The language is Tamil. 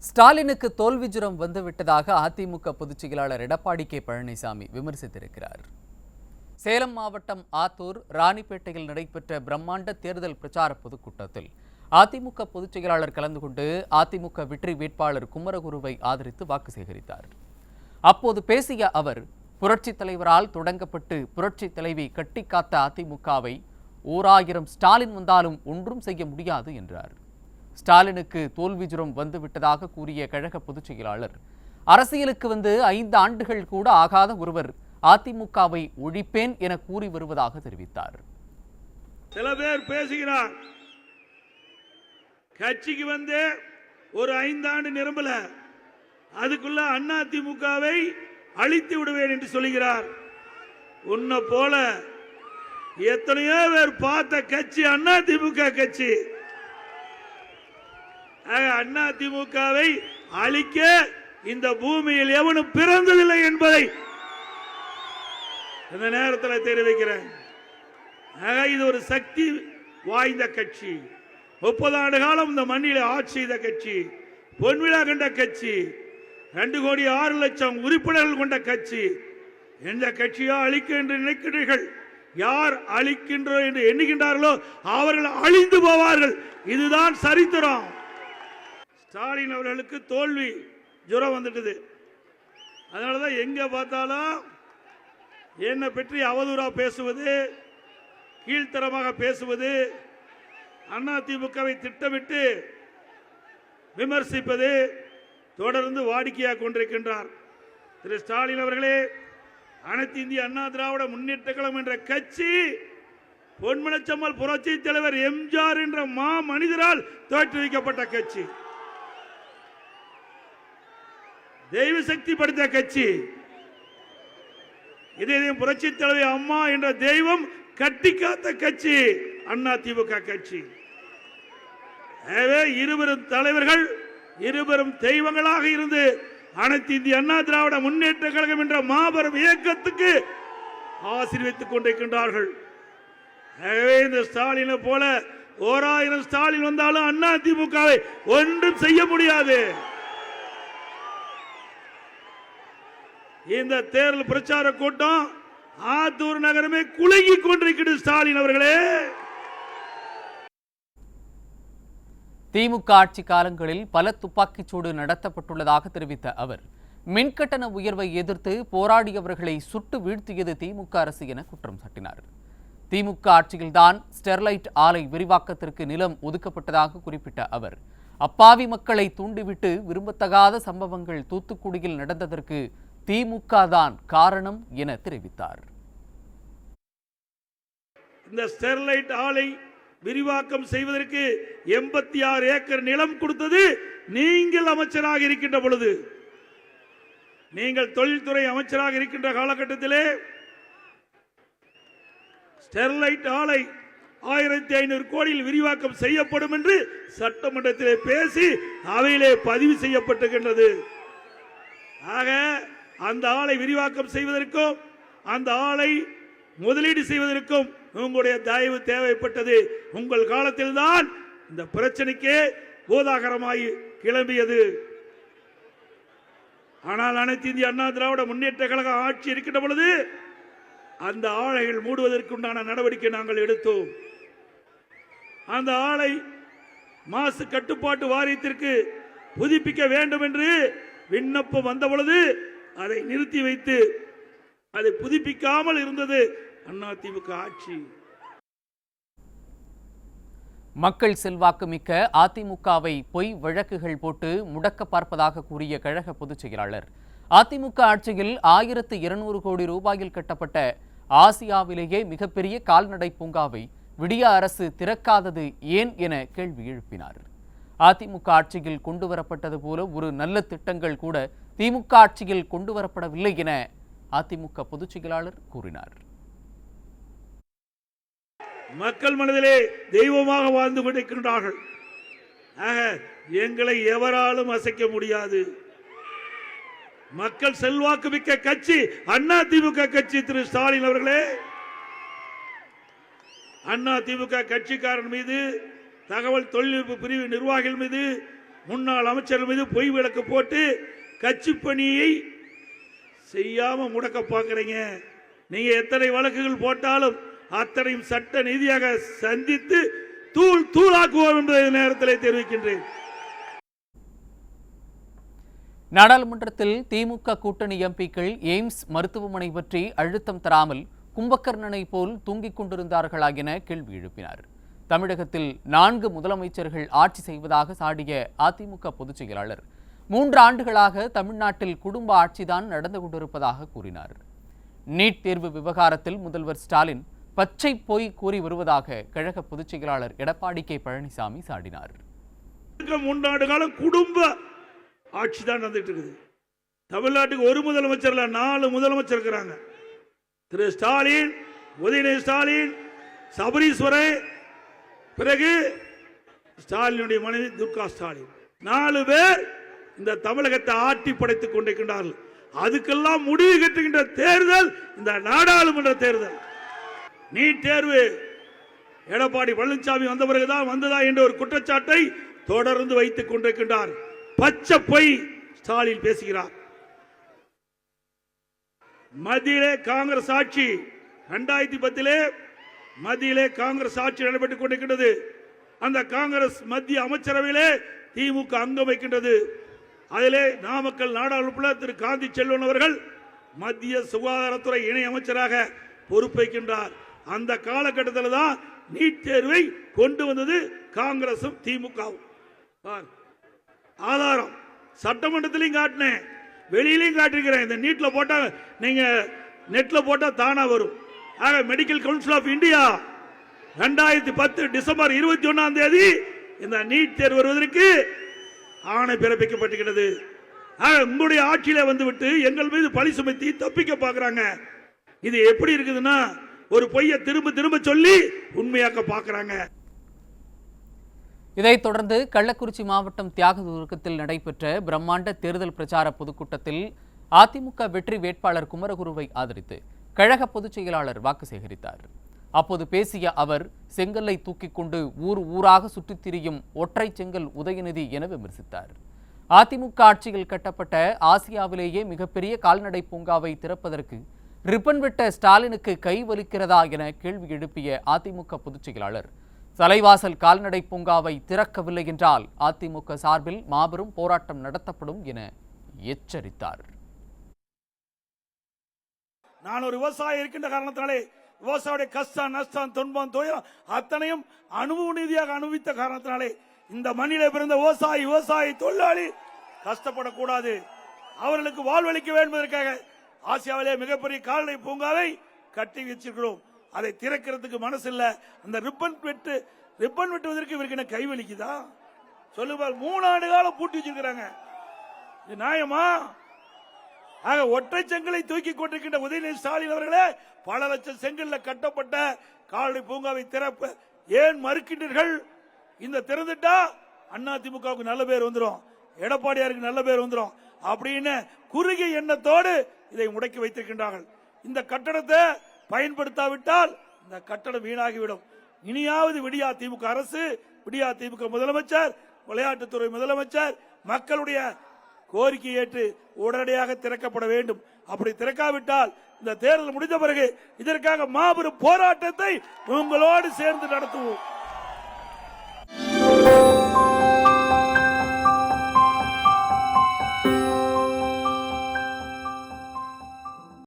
ஸ்டாலினுக்கு தோல்வி ஜுரம் வந்துவிட்டதாக அதிமுக பொதுச் செயலாளர் எடப்பாடி கே பழனிசாமி விமர்சித்திருக்கிறார். சேலம் மாவட்டம் ஆத்தூர் ராணிப்பேட்டையில் நடைபெற்ற பிரம்மாண்ட தேர்தல் பிரச்சார பொதுக்கூட்டத்தில் அதிமுக பொதுச் செயலாளர் கலந்து கொண்டு அதிமுக வெற்றி வேட்பாளர் குமரகுருவை ஆதரித்து வாக்கு சேகரித்தார். அப்போது பேசிய அவர், புரட்சித் தலைவரால் தொடங்கப்பட்டு புரட்சித் தலைவி கட்டி காத்த அதிமுகவை 1000 ஸ்டாலின் வந்தாலும் ஒன்றும் செய்ய முடியாது என்றார். ஸ்டாலினுக்கு தோல்வி ஜுரம் வந்துவிட்டதாக கூறிய கழக பொதுச் செயலாளர், அரசியலுக்கு வந்து 5 ஆண்டுகள் கூட ஆகாத ஒருவர் அதிமுகவை ஒழிப்பேன் என கூறி வருவதாக தெரிவித்தார். சில பேர் பேசுகிறார், கட்சிக்கு வந்து ஒரு 5 ஆண்டு நிரம்பல, அதுக்குள்ள அதிமுகவை அழித்து விடுவேன் என்று சொல்கிறார். உன்னை போல எத்தனையோ பேர் பார்த்த கட்சி அதிமுக கட்சி. அதிமுகவை அழிக்க இந்த பூமியில் எவனும் பிறந்ததில்லை என்பதை இந்த நேரத்தில் தெரிவிக்கிறேன். இது ஒரு சக்தி வாய்ந்த கட்சி. 30 ஆண்டு காலம் இந்த மண்ணில் ஆட்சி செய்த கட்சி, பொன்விழா கண்ட கட்சி, 2,06,00,000 உறுப்பினர்கள் கொண்ட கட்சி. எந்த கட்சியோ அழிக்க என்று நினைக்கிறீர்கள், யார் அழிக்கின்றோம் என்று எண்ணுகின்றார்களோ அவர்கள் அழிந்து போவார்கள். இதுதான் சரித்திரம். ஸ்டாலின் அவர்களுக்கு தோல்வி ஜுரம் வந்துட்டது. அதனாலதான் எங்க பார்த்தாலும் என்னை பற்றி அவதூறா பேசுவது, கீழ்த்தரமாக பேசுவது, அதிமுகவை திட்டமிட்டு விமர்சிப்பது தொடர்ந்து வாடிக்கையாக கொண்டிருக்கின்றார். திரு ஸ்டாலின் அவர்களே, அனைத்து இந்திய அண்ணா திராவிட முன்னேற்ற கழகம் என்ற கட்சி பொன்மனச்சம்மல் புரட்சி தலைவர் எம்ஜிஆர் என்ற மா மனிதரால் தோற்றுவிக்கப்பட்ட கட்சி, தெய்வ சக்தி படுத்த கட்சி. இதே புரட்சி தலைவி அம்மா என்ற தெய்வம் கட்டி காத்த கட்சி அதிமுக கட்சி. இருவரும் தலைவர்கள், இருவரும் தெய்வங்களாக இருந்து அனைத்து இந்திய அண்ணா திராவிட முன்னேற்ற கழகம் என்ற மாபெரும் இயக்கத்துக்கு ஆசீர்வதித்துக் கொண்டிருக்கின்றார்கள். இந்த ஸ்டாலினை போல 1000 ஸ்டாலின் வந்தாலும் அதிமுகவை ஒன்றும் செய்ய முடியாது. இந்த தேர்தல் பிரச்சார கூட்டம் ஆத்தூர் நகரமே குலுங்கி கொண்டிருக்கிறது. ஸ்டாலின் அவர்களே, திமுக ஆட்சி காலங்களில் பல துப்பாக்கிச்சூடு நடத்தப்பட்டுள்ளதாக தெரிவித்த அவர், மின்கட்டண உயர்வை எதிர்த்து போராடியவர்களை சுட்டு வீழ்த்தியது திமுக அரசு என குற்றம் சாட்டினார். திமுக ஆட்சியில்தான் ஸ்டெர்லைட் ஆலை விரிவாக்கத்திற்கு நிலம் ஒதுக்கப்பட்டதாக குறிப்பிட்ட அவர், அப்பாவி மக்களை தூண்டிவிட்டு விரும்பத்தகாத சம்பவங்கள் தூத்துக்குடியில் நடந்ததற்கு திமுக தான் காரணம் என தெரிவித்தார். இந்த ஸ்டெர்லைட் ஆலை விரிவாக்கம் செய்வதற்கு 86 ஏக்கர் நிலம் கொடுத்தது நீங்கள் அமைச்சராக இருக்கின்ற பொழுது, நீங்கள் தொழில்துறை அமைச்சராக இருக்கின்ற காலகட்டத்திலே ஸ்டெர்லைட் ஆலை 1500 கோடியில் விரிவாக்கம் செய்யப்படும் என்று சட்டமன்றத்திலே பேசி அவையிலே பதிவு செய்யப்பட்டிருக்கின்றது. ஆக அந்த ஆலை விரிவாக்கம் செய்வதற்கும் அந்த ஆலை முதலீடு செய்வதற்கும் உங்களுடைய தயவு தேவைப்பட்டது. உங்கள் காலத்தில் தான் இந்த பிரச்சனைக்கே போதாகரமாய் கிளம்பியது. ஆனால் அனைத்து இந்திய அண்ணா திராவிட முன்னேற்ற கழக ஆட்சி இருக்கின்ற பொழுது அந்த ஆலைகள் மூடுவதற்குண்டான நடவடிக்கை நாங்கள் எடுத்தோம். அந்த ஆலை மாசு கட்டுப்பாட்டு வாரியத்திற்கு புதுப்பிக்க வேண்டும் என்று விண்ணப்பம் வந்த பொழுது அதை நிறுத்தி வைத்து அதை புதுப்பிக்காமல் இருந்தது அதிமுக ஆட்சி. மக்கள் செல்வாக்கு மிக்க அதிமுகவை பொய் வழக்குகள் போட்டு முடக்க பார்ப்பதாக கூறிய கழக பொதுச் செயலாளர், அதிமுக ஆட்சியில் 1200 கோடி ரூபாயில் கட்டப்பட்ட ஆசியாவிலேயே மிகப்பெரிய கால்நடை பூங்காவை விடிய அரசு திறக்காதது ஏன் என கேள்வி எழுப்பினார். அதிமுக ஆட்சியில் கொண்டுவரப்பட்டது போல ஒரு நல்ல திட்டங்கள் கூட திமுக ஆட்சியில் கொண்டுவரப்படவில்லை என அதிமுக பொதுச் செயலாளர் கூறினார். மக்கள் மனதிலே தெய்வமாக வாழ்ந்து கொண்டிருக்கின்றார்கள். எங்களை எவராலும் அசைக்க முடியாது. மக்கள் செல்வாக்கு மிக்க கட்சி அதிமுக கட்சி. திரு ஸ்டாலின் அவர்களே, அதிமுக கட்சிக்காரன் மீது, தகவல் தொழில்நுட்ப பிரிவு நிர்வாகிகள் மீது முன்னாள் அமைச்சர்கள் மீது பொய் விளக்கு போட்டு கட்சி பணியை செய்யாம முடக்க பார்க்கறீங்க. நீங்க எத்தனை வழக்குகள் போட்டாலும் அத்தனையும் சட்ட நீதியாக சந்தித்து தூள் தூளாக்குவோம் என்பதை நேரத்தில் தெரிவிக்கின்றேன். நாடாளுமன்றத்தில் திமுக கூட்டணி எம்பிக்கள் எய்ம்ஸ் மருத்துவமனை பற்றி அழுத்தம் தராமல் கும்பகர்ணனை போல் தூங்கிக் கொண்டிருந்தார்களா என கேள்வி எழுப்பினார். தமிழகத்தில் 4 முதலமைச்சர்கள் ஆட்சி செய்வதாக சாடிய அதிமுக பொதுச் செயலாளர் 3 ஆண்டுகளாக தமிழ்நாட்டில் குடும்ப ஆட்சிதான் நடந்து கொண்டிருப்பதாக கூறினார். நீட் தேர்வு விவகாரத்தில் முதல்வர் ஸ்டாலின் பச்சை பொய் கூறி வருவதாக கழக பொதுச் செயலாளர் எடப்பாடி கே பழனிசாமி சாடினார். 3 ஆண்டு காலம் குடும்ப ஆட்சி தான் நடந்துட்டு இருக்குது. தமிழ்நாட்டுக்கு ஒரு முதலமைச்சர் இல்ல, 4 முதலமைச்சர் இருக்கிறாங்க. திரு ஸ்டாலின், உதயநிதி ஸ்டாலின், சபரீஸ்வரன், பிறகு ஸ்டாலினுடைய மனைவி துர்கா ஸ்டாலின், 4 பேர் இந்த தமிழகத்தை ஆட்டி படைத்துக் கொண்டிருக்கின்றார்கள். அதுக்கெல்லாம் முடிவு கட்டுகின்ற தேர்தல் இந்த நாடாளுமன்ற தேர்தல். நீட் தேர்வு எடப்பாடி பழனிசாமி வந்த பிறகுதான் வந்ததா என்ற ஒரு குற்றச்சாட்டை தொடர்ந்து வைத்துக் கொண்டிருக்கின்றார். பச்சை பொய் ஸ்டாலின் பேசுகிறார். மத்தியிலே காங்கிரஸ் ஆட்சி 2010 மத்தியிலே காங்கிரஸ் ஆட்சி நடைபெற்றுக் கொண்டிருக்கின்றது. அந்த காங்கிரஸ் மத்திய அமைச்சரவையிலே திமுக அங்கம் வைக்கின்றது. அதிலே நாமக்கல் நாடாளுமன்ற திரு காந்தி செல்வன் அவர்கள் மத்திய சுகாதாரத்துறை இணை அமைச்சராக பொறுப்பேற்கின்றார். அந்த காலகட்டத்தில் தான் நீட் தேர்வை கொண்டு வந்தது காங்கிரசும் திமுகவும். ஆதாரம் சட்டமன்றத்திலையும் காட்டினேன், வெளியிலையும் காட்டிருக்கிறேன். இந்த நீட்ல போட்டா நீங்க நெட்ல போட்டா தானா வரும். ஆக medical council of India 2010 December 21 இந்த நீட் தேர்வு வருவதற்கு ஆணை பிறப்பிக்கப்பட்டிருக்கிறது. உங்களுடைய ஆட்சியில வந்துவிட்டு எங்கள் மீது பழி சுமத்தி தப்பிக்க பார்க்கிறாங்க. இது எப்படி இருக்குதுன்னா ஒரு பொய்யை திரும்ப திரும்ப சொல்லி உண்மையாக்க பார்க்கிறாங்க. இதைத் தொடர்ந்து கள்ளக்குறிச்சி மாவட்டம் தியாகதுர்கத்தில் நடைபெற்ற பிரம்மாண்ட தேர்தல் பிரச்சார பொதுக்கூட்டத்தில் அதிமுக வெற்றி வேட்பாளர் குமரகுருவை ஆதரித்து கழக பொதுச் செயலாளர் வாக்கு சேகரித்தார். அப்போது பேசிய அவர் செங்கல்லை தூக்கிக் கொண்டு ஊர் ஊராக சுற்றித் திரியும் ஒற்றை செங்கல் உதயநிதி என விமர்சித்தார். அதிமுக ஆட்சியில் கட்டப்பட்ட ஆசியாவிலேயே மிகப்பெரிய கால்நடை பூங்காவை திறப்பதற்கு ரிப்பன் விட்ட ஸ்டாலினுக்கு கை வலிக்கிறதா என கேள்வி எழுப்பிய அதிமுக பொதுச் செயலாளர் தலைவாசல் கால்நடை பூங்காவை திறக்கவில்லை என்றால் அதிமுக சார்பில் மாபெரும் போராட்டம் நடத்தப்படும் என எச்சரித்தார். நான் ஒரு விவசாயி இருக்கின்ற காரணத்தினாலே விவசாயியுடைய கஷ்டம் நஷ்டம் துன்பம் துயரம் அத்தனையும் அனுபவ நீதியாக அனுபவித்த காரணத்தினாலே இந்த மண்ணிலே பிறந்த விவசாயி தொழிலாளி கஷ்டப்படக்கூடாது, அவர்களுக்கு வாழ்வளிக்க வேண்டுவதற்காக ஆசியாவிலே மிகப்பெரிய கால்நடை பூங்காவை கட்டி வச்சிருக்கிறோம். அதை திறக்கிறதுக்கு மனசு இல்ல. அந்த ரிப்பன் வெட்டுவதற்கு இவருக்கு என்ன கைவலிக்குதா சொல்லுங்க. 3 ஆண்டு காலம் பூட்டி வச்சிருக்கிறாங்க. இது நியாயமா? ஆக ஒற்றை செங்கலை தூக்கி கொண்டிருக்கின்ற உதயநிதி ஸ்டாலின் அவர்களே பல லட்சம் செங்கல்ல கட்டப்பட்ட கால்நடை பூங்காவை திறப்ப ஏன் மறுக்கின்றீர்கள்? இந்த திறந்துட்டா அதிமுகவுக்கு நல்ல பேர் வந்துடும், எடப்பாடியாருக்கு நல்ல பேர் வந்துடும் அப்படின்னு குறுகிய எண்ணத்தோடு இதை முடக்கி வைத்திருக்கின்றார்கள். இந்த கட்டடத்தை பயன்படுத்தாவிட்டால் இந்த கட்டடம் வீணாகிவிடும். இனியாவது விடியா திமுக அரசு, விடியா திமுக முதலமைச்சர், விளையாட்டுத்துறை முதலமைச்சர் மக்களுடைய கோரிக்கை ஏற்று உடனடியாக திறக்கப்பட வேண்டும். அப்படி திறக்காவிட்டால் இந்த தேர்தல் முடிந்த பிறகு இதற்காக மாபெரும் போராட்டத்தை உங்களோடு சேர்ந்து நடத்துவோம்.